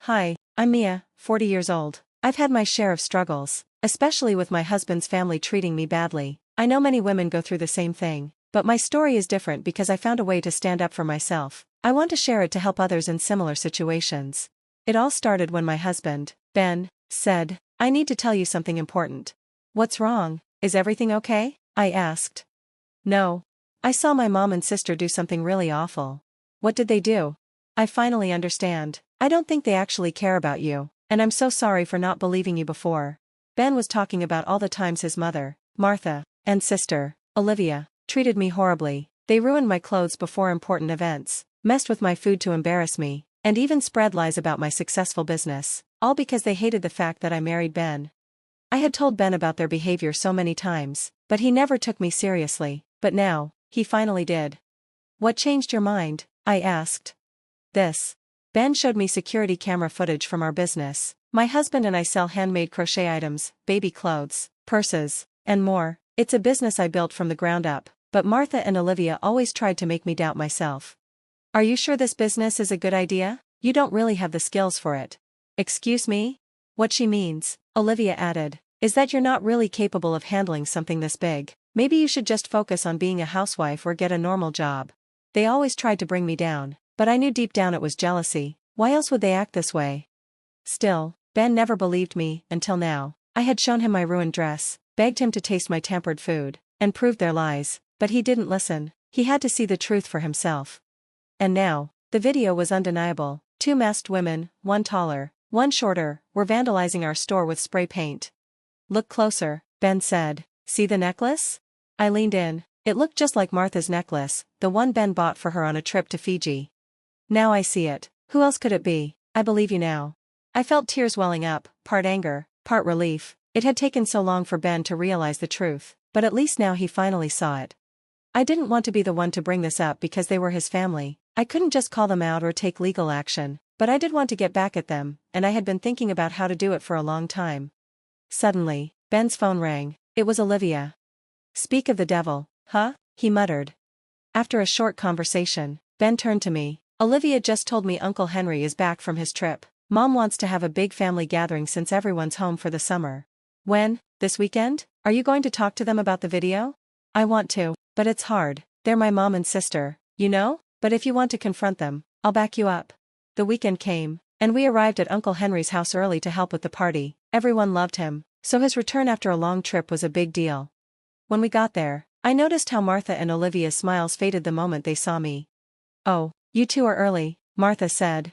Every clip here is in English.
Hi, I'm Mia, 40 years old. I've had my share of struggles, especially with my husband's family treating me badly. I know many women go through the same thing, but my story is different because I found a way to stand up for myself. I want to share it to help others in similar situations. It all started when my husband, Ben, said, "I need to tell you something important." "What's wrong? Is everything okay?" I asked. "No. I saw my mom and sister do something really awful." "What did they do?" "I finally understand. I don't think they actually care about you, and I'm so sorry for not believing you before." Ben was talking about all the times his mother, Martha, and sister, Olivia, treated me horribly. They ruined my clothes before important events, messed with my food to embarrass me, and even spread lies about my successful business, all because they hated the fact that I married Ben. I had told Ben about their behavior so many times, but he never took me seriously, but now, he finally did. "What changed your mind?" I asked. "This." Ben showed me security camera footage from our business. My husband and I sell handmade crochet items, baby clothes, purses, and more. It's a business I built from the ground up, but Martha and Olivia always tried to make me doubt myself. "Are you sure this business is a good idea? You don't really have the skills for it." "Excuse me?" "What she means," Olivia added, "is that you're not really capable of handling something this big. Maybe you should just focus on being a housewife or get a normal job." They always tried to bring me down, but I knew deep down it was jealousy. Why else would they act this way? Still, Ben never believed me, until now. I had shown him my ruined dress, begged him to taste my tampered food, and proved their lies, but he didn't listen. He had to see the truth for himself. And now, the video was undeniable. Two masked women, one taller, one shorter, were vandalizing our store with spray paint. "Look closer," Ben said. "See the necklace?" I leaned in. It looked just like Martha's necklace, the one Ben bought for her on a trip to Fiji. "Now I see it. Who else could it be? I believe you now." I felt tears welling up, part anger, part relief. It had taken so long for Ben to realize the truth, but at least now he finally saw it. I didn't want to be the one to bring this up because they were his family. I couldn't just call them out or take legal action, but I did want to get back at them, and I had been thinking about how to do it for a long time. Suddenly, Ben's phone rang. It was Olivia. "Speak of the devil, huh?" he muttered. After a short conversation, Ben turned to me. "Olivia just told me Uncle Henry is back from his trip. Mom wants to have a big family gathering since everyone's home for the summer." "When? This weekend? Are you going to talk to them about the video?" "I want to, but it's hard. They're my mom and sister, you know? But if you want to confront them, I'll back you up." The weekend came, and we arrived at Uncle Henry's house early to help with the party. Everyone loved him, so his return after a long trip was a big deal. When we got there, I noticed how Martha and Olivia's smiles faded the moment they saw me. "Oh, you two are early," Martha said.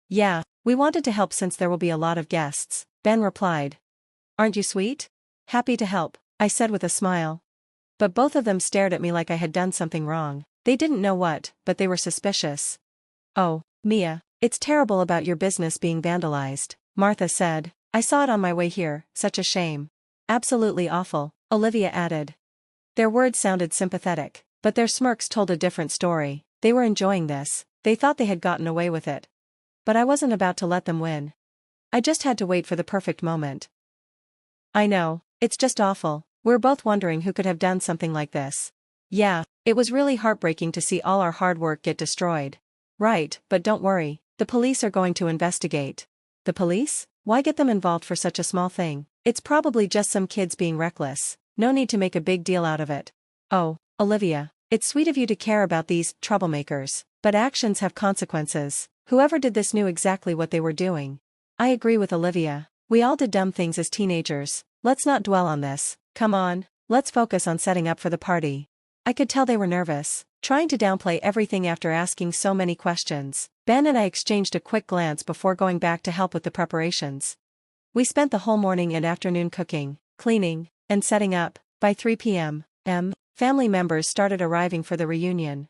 "Yeah, we wanted to help since there will be a lot of guests," Ben replied. "Aren't you sweet?" "Happy to help," I said with a smile. But both of them stared at me like I had done something wrong. They didn't know what, but they were suspicious. "Oh, Mia, it's terrible about your business being vandalized," Martha said. "I saw it on my way here, such a shame." "Absolutely awful," Olivia added. Their words sounded sympathetic, but their smirks told a different story. They were enjoying this. They thought they had gotten away with it. But I wasn't about to let them win. I just had to wait for the perfect moment. "I know, it's just awful. We're both wondering who could have done something like this." "Yeah, it was really heartbreaking to see all our hard work get destroyed." "Right, but don't worry, the police are going to investigate." "The police? Why get them involved for such a small thing? It's probably just some kids being reckless. No need to make a big deal out of it." "Oh, Olivia, it's sweet of you to care about these troublemakers, but actions have consequences. Whoever did this knew exactly what they were doing." I agree with Olivia. We all did dumb things as teenagers. Let's not dwell on this. Come on, let's focus on setting up for the party. I could tell they were nervous, trying to downplay everything after asking so many questions. Ben and I exchanged a quick glance before going back to help with the preparations. We spent the whole morning and afternoon cooking, cleaning, and setting up. By 3 p.m., family members started arriving for the reunion.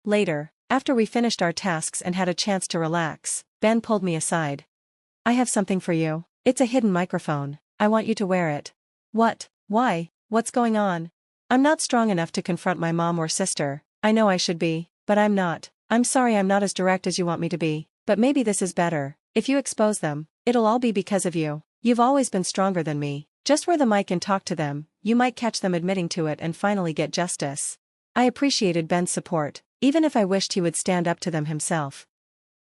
Later, after we finished our tasks and had a chance to relax, Ben pulled me aside. "I have something for you. It's a hidden microphone. I want you to wear it." "What? Why? What's going on?" "I'm not strong enough to confront my mom or sister. I know I should be, but I'm not. I'm sorry I'm not as direct as you want me to be, but maybe this is better. If you expose them, it'll all be because of you. You've always been stronger than me. Just wear the mic and talk to them. You might catch them admitting to it and finally get justice." I appreciated Ben's support, even if I wished he would stand up to them himself.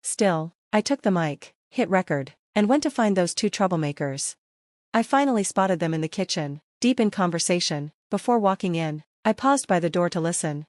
Still, I took the mic. hit record, and went to find those two troublemakers. I finally spotted them in the kitchen, deep in conversation. Before walking in, I paused by the door to listen.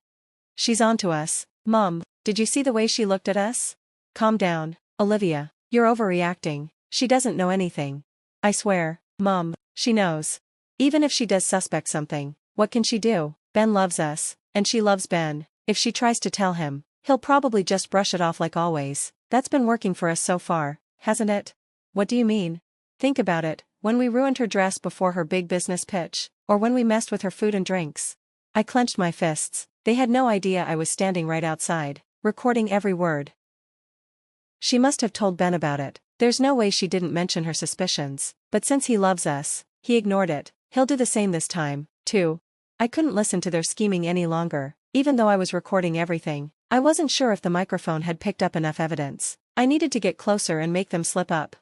She's on to us, Mom. Did you see the way she looked at us? Calm down, Olivia. You're overreacting. She doesn't know anything. I swear, Mom, she knows. Even if she does suspect something, what can she do? Ben loves us, and she loves Ben. If she tries to tell him, he'll probably just brush it off like always. That's been working for us so far, hasn't it? What do you mean? Think about it, when we ruined her dress before her big business pitch, or when we messed with her food and drinks. I clenched my fists. They had no idea I was standing right outside, recording every word. She must have told Ben about it. There's no way she didn't mention her suspicions, but since he loves us, he ignored it. He'll do the same this time, too. I couldn't listen to their scheming any longer, even though I was recording everything. I wasn't sure if the microphone had picked up enough evidence. I needed to get closer and make them slip up.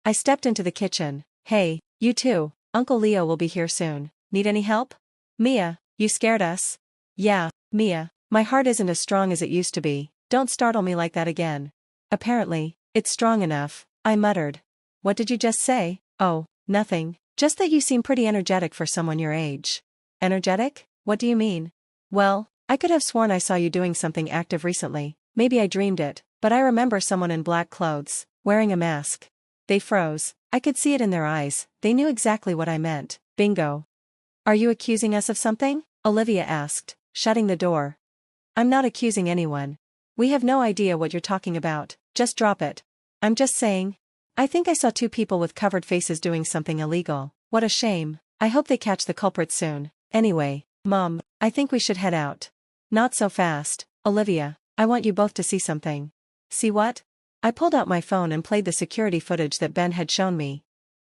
I stepped into the kitchen. Hey, you two, Uncle Leo will be here soon. Need any help? Mia, you scared us? Yeah, Mia, my heart isn't as strong as it used to be. Don't startle me like that again. Apparently, it's strong enough, I muttered. What did you just say? Oh, nothing, just that you seem pretty energetic for someone your age. Energetic? What do you mean? Well, I could have sworn I saw you doing something active recently. Maybe I dreamed it, but I remember someone in black clothes, wearing a mask. They froze. I could see it in their eyes. They knew exactly what I meant. Bingo. Are you accusing us of something? Olivia asked, shutting the door. I'm not accusing anyone. We have no idea what you're talking about. Just drop it. I'm just saying. I think I saw two people with covered faces doing something illegal. What a shame. I hope they catch the culprits soon. Anyway, Mom, I think we should head out. Not so fast, Olivia. I want you both to see something. See what? I pulled out my phone and played the security footage that Ben had shown me.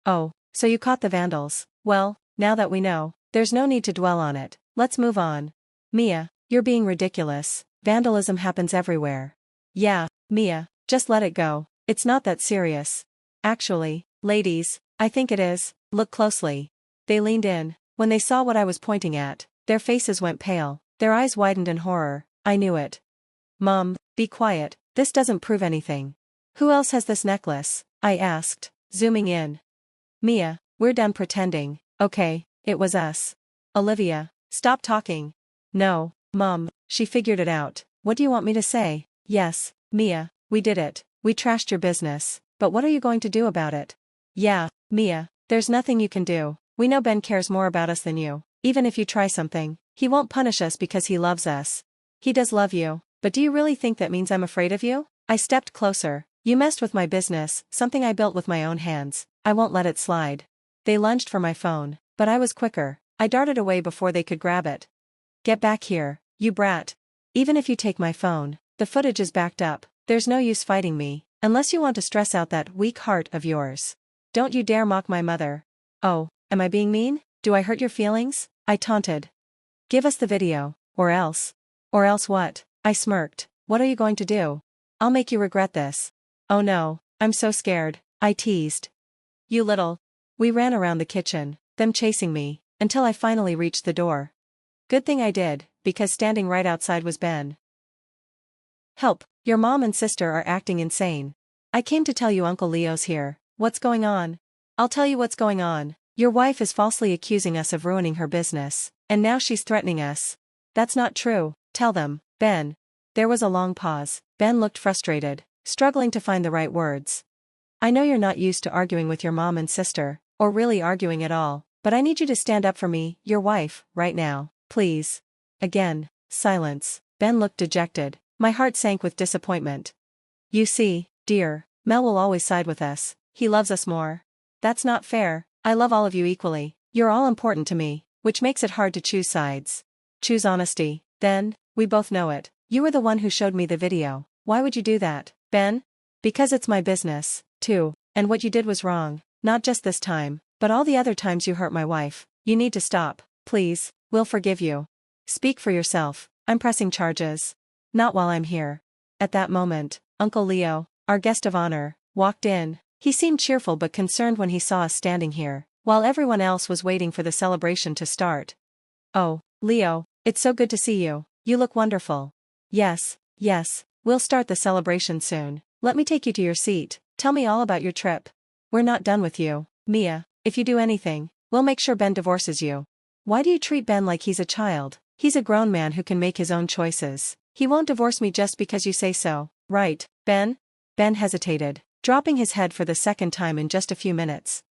Oh, so you caught the vandals. Well, now that we know, there's no need to dwell on it. Let's move on. Mia, you're being ridiculous. Vandalism happens everywhere. Yeah, Mia, just let it go. It's not that serious. Actually, ladies, I think it is. Look closely. They leaned in. When they saw what I was pointing at, their faces went pale. Their eyes widened in horror. I knew it. Mom, be quiet. This doesn't prove anything. Who else has this necklace? I asked, zooming in. Mia, we're done pretending. Okay, it was us. Olivia, stop talking. No, Mom, she figured it out. What do you want me to say? Yes, Mia, we did it. We trashed your business. But what are you going to do about it? Yeah, Mia, there's nothing you can do. We know Ben cares more about us than you. Even if you try something, he won't punish us because he loves us. He does love you, but do you really think that means I'm afraid of you? I stepped closer. You messed with my business, something I built with my own hands. I won't let it slide. They lunged for my phone, but I was quicker. I darted away before they could grab it. Get back here, you brat. Even if you take my phone, the footage is backed up. There's no use fighting me, unless you want to stress out that weak heart of yours. Don't you dare mock my mother. Oh, am I being mean? Do I hurt your feelings? I taunted. Give us the video, or else. Or else what? I smirked. What are you going to do? I'll make you regret this. Oh no, I'm so scared, I teased. You little. We ran around the kitchen, them chasing me, until I finally reached the door. Good thing I did, because standing right outside was Ben. Help, your mom and sister are acting insane. I came to tell you Uncle Leo's here. What's going on? I'll tell you what's going on. Your wife is falsely accusing us of ruining her business, and now she's threatening us. That's not true. Tell them, Ben. There was a long pause. Ben looked frustrated, struggling to find the right words. I know you're not used to arguing with your mom and sister, or really arguing at all, but I need you to stand up for me, your wife, right now, please. Again, silence. Ben looked dejected. My heart sank with disappointment. You see, dear, Mel will always side with us. He loves us more. That's not fair. I love all of you equally. You're all important to me, which makes it hard to choose sides. Choose honesty, then. We both know it. You were the one who showed me the video. Why would you do that, Ben? Because it's my business, too, and what you did was wrong, not just this time, but all the other times you hurt my wife. You need to stop, please. We'll forgive you. Speak for yourself. I'm pressing charges. Not while I'm here. At that moment, Uncle Leo, our guest of honor, walked in. He seemed cheerful but concerned when he saw us standing here, while everyone else was waiting for the celebration to start. Oh, Leo, it's so good to see you. You look wonderful. Yes, we'll start the celebration soon. Let me take you to your seat. Tell me all about your trip. We're not done with you, Mia. If you do anything, we'll make sure Ben divorces you. Why do you treat Ben like he's a child? He's a grown man who can make his own choices. He won't divorce me just because you say so, right, Ben? Ben hesitated, dropping his head for the second time in just a few minutes.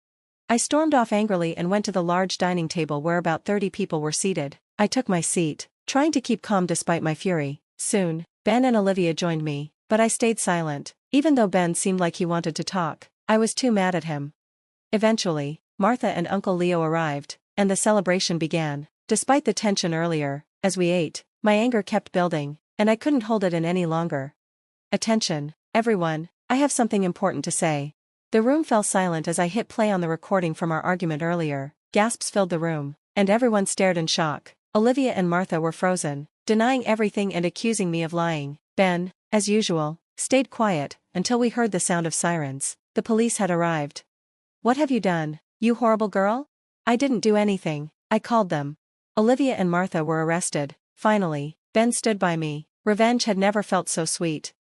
I stormed off angrily and went to the large dining table where about 30 people were seated. I took my seat, trying to keep calm despite my fury. Soon, Ben and Olivia joined me, but I stayed silent. Even though Ben seemed like he wanted to talk, I was too mad at him. Eventually, Martha and Uncle Leo arrived, and the celebration began. Despite the tension earlier, as we ate, my anger kept building, and I couldn't hold it in any longer. Attention, everyone, I have something important to say. The room fell silent as I hit play on the recording from our argument earlier. Gasps filled the room, and everyone stared in shock. Olivia and Martha were frozen, denying everything and accusing me of lying. Ben, as usual, stayed quiet until we heard the sound of sirens. The police had arrived. What have you done, you horrible girl? I didn't do anything, I called them. Olivia and Martha were arrested. Finally, Ben stood by me. Revenge had never felt so sweet.